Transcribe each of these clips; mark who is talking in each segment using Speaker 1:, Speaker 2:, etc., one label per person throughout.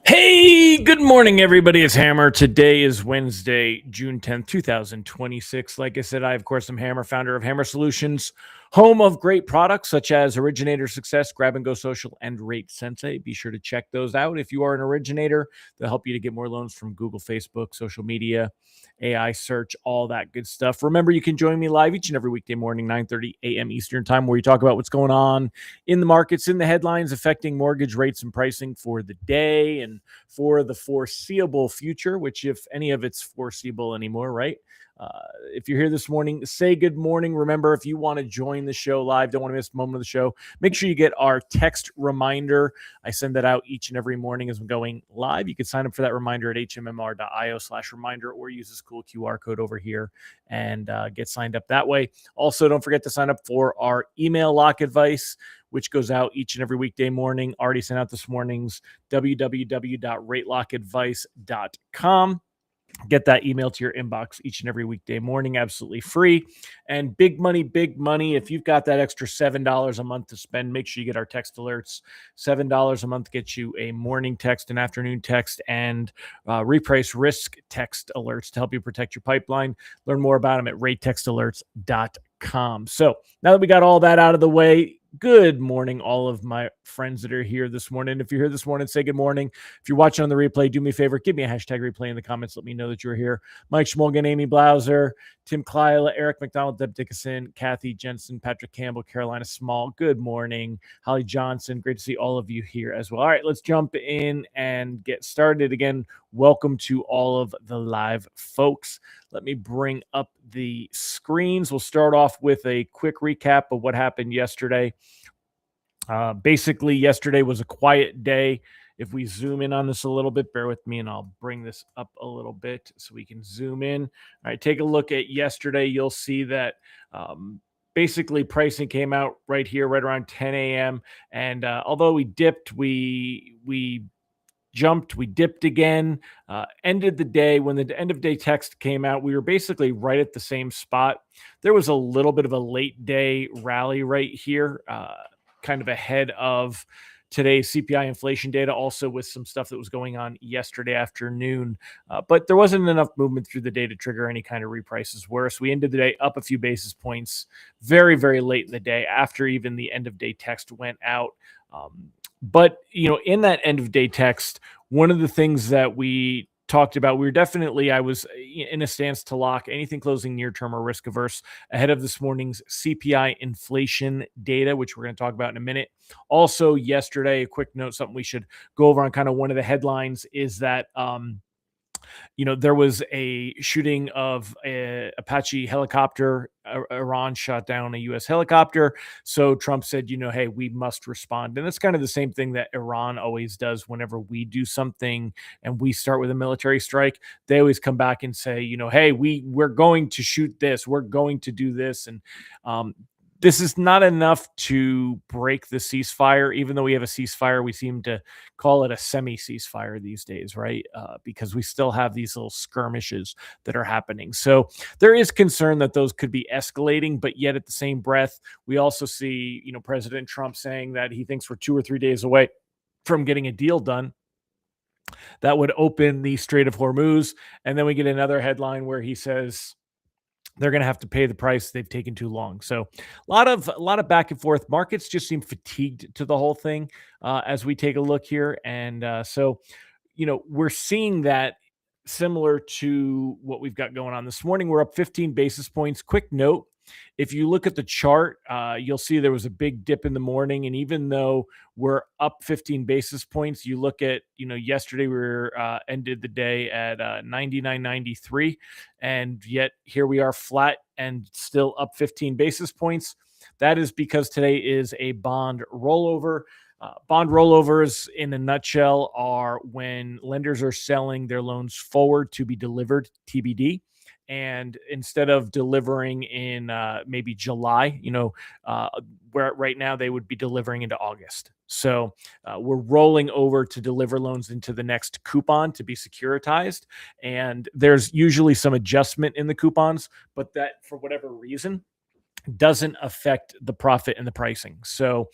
Speaker 1: Hey, good morning, everybody. It's Hammer. Today is Wednesday, June 10th, 2026. Like I said, I, of course, am Hammer, founder of Hammer Solutions, home of great products such as Originator Success, Grab and Go Social, and Rate Sensei. Be sure to check those out. If you are an originator, they'll help you to get more loans from Google, Facebook, social media, AI search, all that good stuff. Remember, you can join me live each and every weekday morning, 9:30 a.m. Eastern Time, where we talk about what's going on in the markets, in the headlines affecting mortgage rates and pricing for the day and for the foreseeable future, which if any of it's foreseeable anymore, right? If you're here this morning, say good morning. Remember, if you want to join the show live, don't want to miss a moment of the show, make sure you get our text reminder. I send that out each and every morning as I'm going live. You can sign up for that reminder at hmmr.io/reminder or use this cool QR code over here and get signed up that way. Also, don't forget to sign up for our email lock advice, which goes out each and every weekday morning. Already sent out this morning's www.ratelockadvice.com. Get that email to your inbox each and every weekday morning, absolutely free. And big money, big money. If you've got that extra $7 a month to spend, make sure you get our text alerts. $7 a month gets you a morning text, an afternoon text, and reprice risk text alerts to help you protect your pipeline. Learn more about them at ratetextalerts.com. So now that we got all that out of the way, good morning, all of my friends that are here this morning. If you're here this morning, say good morning. If you're watching on the replay, do me a favor, give me a hashtag replay in the comments. Let me know that you're here. Mike Schmolgan, Amy Blauser, Tim Kleila, Eric McDonald, Deb Dickinson, Kathy Jensen, Patrick Campbell, Carolina Small. Good morning. Holly Johnson. Great to see all of you here as well. All right, let's jump in and get started. Again, welcome to all of the live folks. Let me bring up the screens. We'll start off with a quick recap of what happened yesterday. Basically, yesterday was a quiet day. If we zoom in on this a little bit, bear with me and I'll bring this up a little bit so we can zoom in. All right, take a look at yesterday. You'll see that basically pricing came out right here, right around 10 a.m. And although we dipped, we jumped, we dipped again, ended the day. When the end of day text came out, we were basically right at the same spot. There was a little bit of a late day rally right here, kind of ahead of today's CPI inflation data, also with some stuff that was going on yesterday afternoon. But there wasn't enough movement through the day to trigger any kind of reprices worse. We ended the day up a few basis points very, very late in the day after even the end of day text went out. But, in that end of day text, one of the things that we talked about, I was in a stance to lock anything closing near term or risk averse ahead of this morning's CPI inflation data, which we're going to talk about in a minute. Also, yesterday, a quick note, something we should go over on kind of one of the headlines is that, there was a shooting of a Apache helicopter. Iran shot down a U.S. helicopter. So Trump said, hey, we must respond. And that's kind of the same thing that Iran always does whenever we do something and we start with a military strike. They always come back and say, hey, we're going to shoot this. We're going to do this. And this is not enough to break the ceasefire. Even though we have a ceasefire, we seem to call it a semi-ceasefire these days, right? Because we still have these little skirmishes that are happening. So there is concern that those could be escalating, but yet at the same breath, we also see, President Trump saying that he thinks we're 2 or 3 days away from getting a deal done that would open the Strait of Hormuz. And then we get another headline where he says they're going to have to pay the price. They've taken too long. So a lot of back and forth. Markets just seem fatigued to the whole thing as we take a look here. And so, we're seeing that similar to what we've got going on this morning. We're up 15 basis points. Quick note. If you look at the chart, you'll see there was a big dip in the morning. And even though we're up 15 basis points, you look at, yesterday we were ended the day at 99.93. And yet here we are flat and still up 15 basis points. That is because today is a bond rollover. Bond rollovers, in a nutshell, are when lenders are selling their loans forward to be delivered, TBD. And instead of delivering in maybe July, where right now they would be delivering into August. So we're rolling over to deliver loans into the next coupon to be securitized. And there's usually some adjustment in the coupons, but that, for whatever reason, doesn't affect the profit and the pricing. So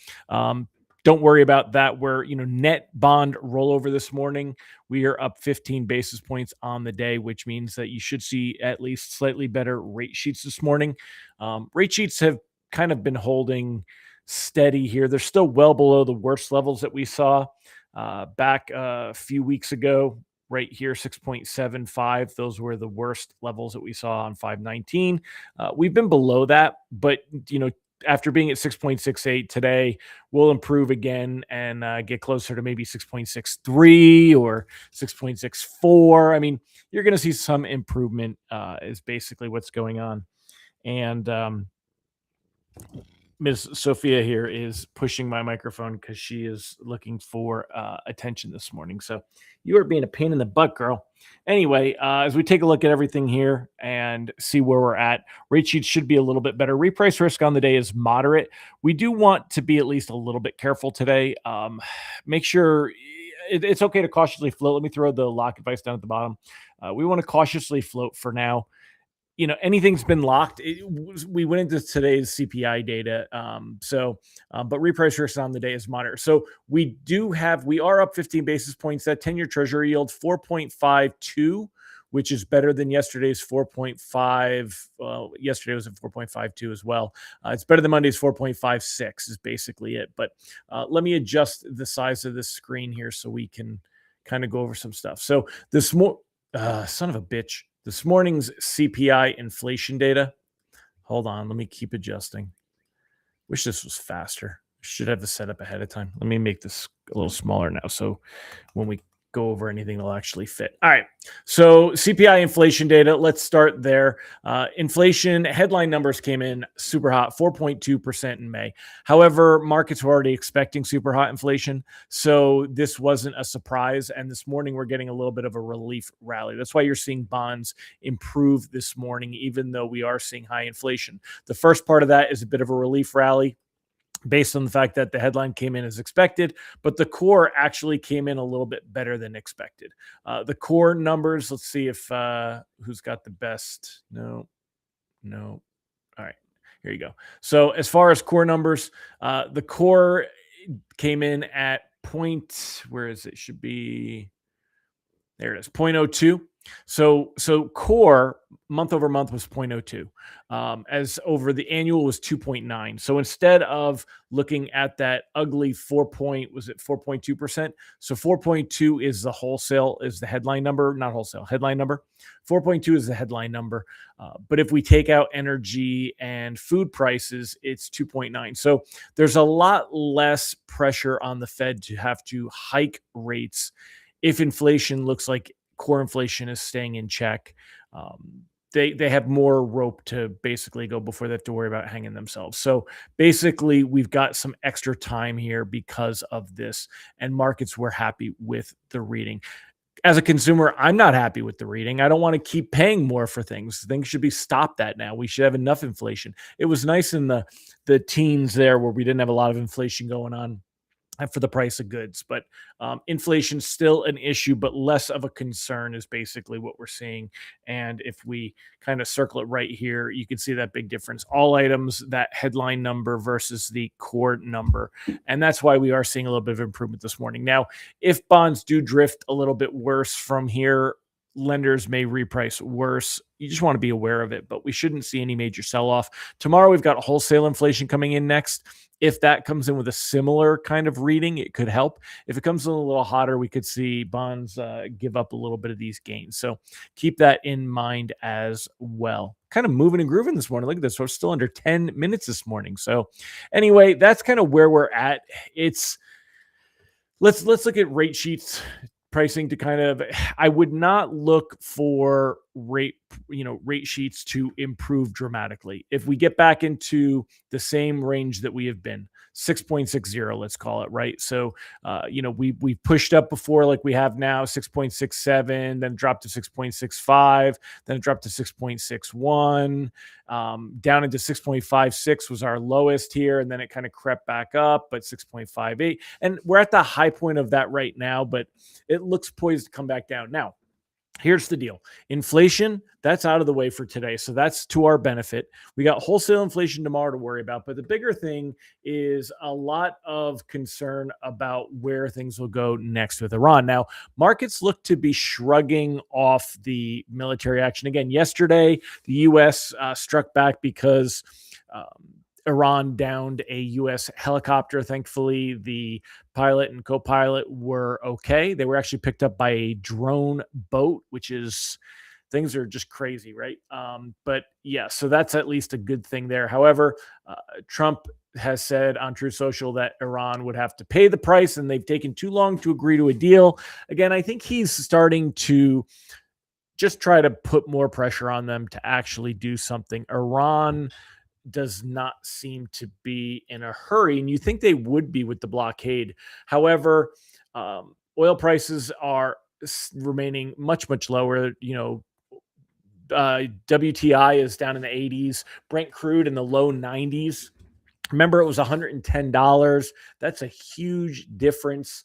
Speaker 1: don't worry about that. We're, net bond rollover this morning. We are up 15 basis points on the day, which means that you should see at least slightly better rate sheets this morning. Rate sheets have kind of been holding steady here. They're still well below the worst levels that we saw back a few weeks ago. Right here, 6.75. Those were the worst levels that we saw on 519. We've been below that, but after being at 6.68 today, we'll improve again and get closer to maybe 6.63 or 6.64. I mean, you're going to see some improvement is basically what's going on. And Ms. Sophia here is pushing my microphone because she is looking for attention this morning. So you are being a pain in the butt, girl. Anyway, as we take a look at everything here and see where we're at, rate sheets should be a little bit better. Reprice risk on the day is moderate. We do want to be at least a little bit careful today. Make sure it's okay to cautiously float. Let me throw the lock advice down at the bottom. We want to cautiously float for now. Anything's been locked. We went into today's CPI data. But reprice risk on the day is moderate. So we are up 15 basis points. That 10-year treasury yield 4.52, which is better than yesterday's 4.5. Well, yesterday was at 4.52 as well. It's better than Monday's 4.56 is basically it. But let me adjust the size of this screen here so we can kind of go over some stuff. So son of a bitch. This morning's CPI inflation data. Hold on, let me keep adjusting. Wish this was faster. Should have this set up ahead of time. Let me make this a little smaller now, so when we go over anything, it'll actually fit. All right, so CPI inflation data. Let's start there. Inflation headline numbers came in super hot, 4.2% in May. However, markets were already expecting super hot inflation, so this wasn't a surprise. And this morning, we're getting a little bit of a relief rally. That's why you're seeing bonds improve this morning, even though we are seeing high inflation. The first part of that is a bit of a relief rally, based on the fact that the headline came in as expected, but the core actually came in a little bit better than expected. The core numbers, let's see if who's got the best. No. All right, here you go. So as far as core numbers, the core came in at where is it? Should be, there it is, 0.02. So core month over month was 0.02, as over the annual was 2.9. So instead of looking at that ugly 4.2%. So 4.2 is the wholesale, is the headline number, not wholesale, headline number. 4.2 is the headline number. But if we take out energy and food prices, it's 2.9. So there's a lot less pressure on the Fed to have to hike rates if inflation looks like core inflation is staying in check. They have more rope to basically go before they have to worry about hanging themselves. So basically, we've got some extra time here because of this, and markets were happy with the reading. As a consumer, I'm not happy with the reading. I don't want to keep paying more for things. Things should be stopped at now. We should have enough inflation. It was nice in the teens there where we didn't have a lot of inflation going on for the price of goods, but inflation's still an issue, but less of a concern is basically what we're seeing. And if we kind of circle it right here, you can see that big difference. All items, that headline number versus the core number. And that's why we are seeing a little bit of improvement this morning. Now, if bonds do drift a little bit worse from here, lenders may reprice worse. You just want to be aware of it, but we shouldn't see any major sell-off. Tomorrow, we've got wholesale inflation coming in next. If that comes in with a similar kind of reading, it could help. If it comes in a little hotter, we could see bonds give up a little bit of these gains. So keep that in mind as well. Kind of moving and grooving this morning. Look at this. We're still under 10 minutes this morning. So anyway, that's kind of where we're at. Let's look at rate sheets. Pricing to kind of, I would not look for rate sheets to improve dramatically. If we get back into the same range that we have been, 6.60, let's call it, right? So, we pushed up before like we have now, 6.67, then dropped to 6.65, then it dropped to 6.61, down into 6.56 was our lowest here, and then it kind of crept back up, but 6.58. And we're at the high point of that right now, but it looks poised to come back down. Now, Here's the deal. Inflation, that's out of the way for today. So that's to our benefit. We got wholesale inflation tomorrow to worry about. But the bigger thing is a lot of concern about where things will go next with Iran. Now, markets look to be shrugging off the military action. Again, yesterday, the U.S. Struck back because Iran downed a U.S. helicopter. Thankfully, the pilot and co-pilot were okay. They were actually picked up by a drone boat, which is things are just crazy, right? But yeah, so that's at least a good thing there. However, Trump has said on True Social that Iran would have to pay the price, and they've taken too long to agree to a deal. Again, I think he's starting to just try to put more pressure on them to actually do something. Iran does not seem to be in a hurry, and you think they would be with the blockade. However, oil prices are remaining much lower. WTI is down in the 80s, Brent crude in the low 90s. Remember, it was $110. That's a huge difference.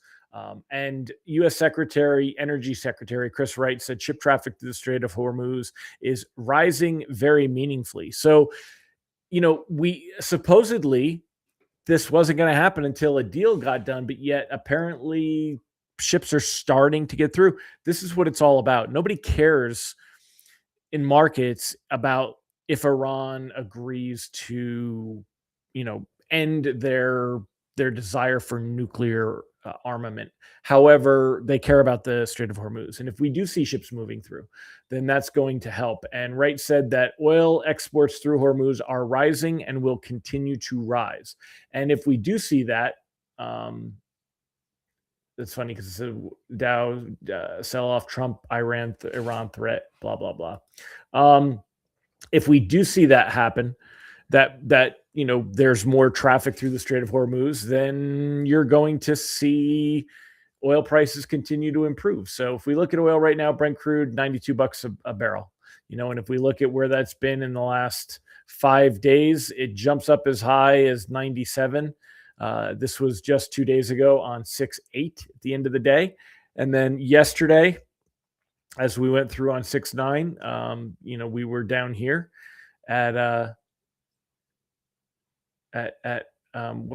Speaker 1: And U.S. Energy Secretary Chris Wright said ship traffic through the Strait of Hormuz is rising very meaningfully. So, we supposedly this wasn't going to happen until a deal got done, but yet apparently ships are starting to get through. This is what it's all about. Nobody cares in markets about if Iran agrees to, end their desire for nuclear armament. However, they care about the Strait of Hormuz. And if we do see ships moving through, then that's going to help. And Wright said that oil exports through Hormuz are rising and will continue to rise. And if we do see that, it's funny because it said Dow sell off Trump, Iran threat, blah, blah, blah. If we do see that happen, that there's more traffic through the Strait of Hormuz, then you're going to see oil prices continue to improve. So if we look at oil right now, Brent crude, $92 a barrel, and if we look at where that's been in the last 5 days, it jumps up as high as 97. This was just 2 days ago on 6.8 at the end of the day. And then yesterday, as we went through on 6.9, we were down here at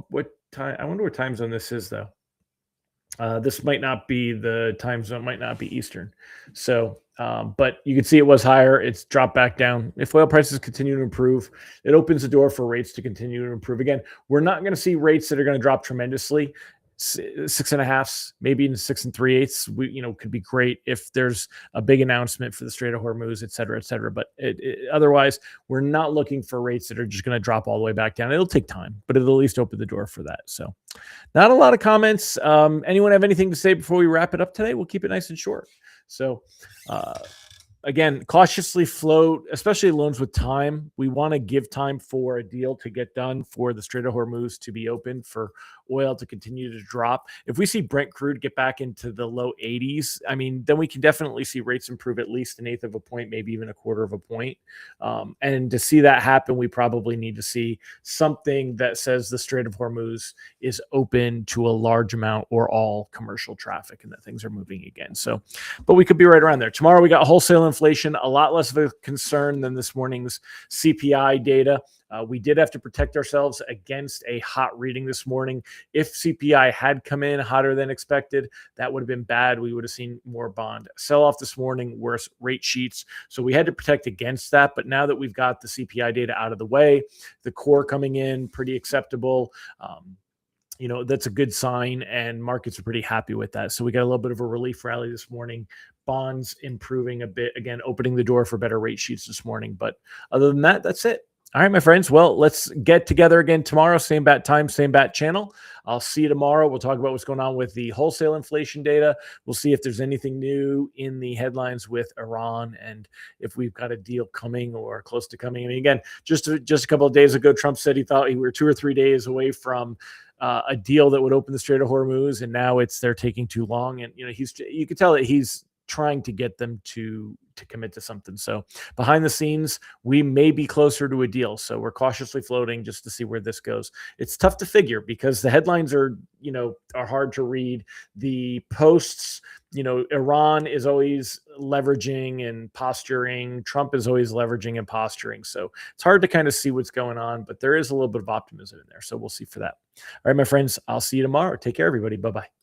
Speaker 1: what time? I wonder what time zone this is, though. This might not be the time zone, might not be Eastern. So, but you can see it was higher. It's dropped back down. If oil prices continue to improve, it opens the door for rates to continue to improve. Again, we're not going to see rates that are going to drop tremendously. 6.5s, maybe in 6 3/8, could be great if there's a big announcement for the Strait of Hormuz, et cetera, et cetera. But otherwise, we're not looking for rates that are just going to drop all the way back down. It'll take time, but it'll at least open the door for that. So not a lot of comments. Anyone have anything to say before we wrap it up today? We'll keep it nice and short. So, again, cautiously float, especially loans with time. We want to give time for a deal to get done, for the Strait of Hormuz to be open, for oil to continue to drop. If we see Brent crude get back into the low 80s, then we can definitely see rates improve at least 1/8 of a point, maybe even 1/4 of a point. And to see that happen, we probably need to see something that says the Strait of Hormuz is open to a large amount or all commercial traffic and that things are moving again. So, but we could be right around there. Tomorrow we got wholesale inflation, a lot less of a concern than this morning's CPI data. We did have to protect ourselves against a hot reading this morning. If CPI had come in hotter than expected, that would have been bad. We would have seen more bond sell off this morning, worse rate sheets. So we had to protect against that. But now that we've got the CPI data out of the way, the core coming in pretty acceptable. That's a good sign, and markets are pretty happy with that. So we got a little bit of a relief rally this morning. Bonds improving a bit, again, opening the door for better rate sheets this morning. But other than that, that's it. All right, my friends. Well, let's get together again tomorrow. Same bat time, same bat channel. I'll see you tomorrow. We'll talk about what's going on with the wholesale inflation data. We'll see if there's anything new in the headlines with Iran and if we've got a deal coming or close to coming. Again, just a couple of days ago, Trump said he thought we were 2 or 3 days away from a deal that would open the Strait of Hormuz, and now they're taking too long. And you could tell that he's trying to get them to to commit to something. So behind the scenes, we may be closer to a deal. So we're cautiously floating just to see where this goes. It's tough to figure because the headlines are, are hard to read. The posts, Iran is always leveraging and posturing. Trump is always leveraging and posturing. So it's hard to kind of see what's going on, but there is a little bit of optimism in there. So we'll see for that. All right, my friends, I'll see you tomorrow. Take care, everybody. Bye-bye.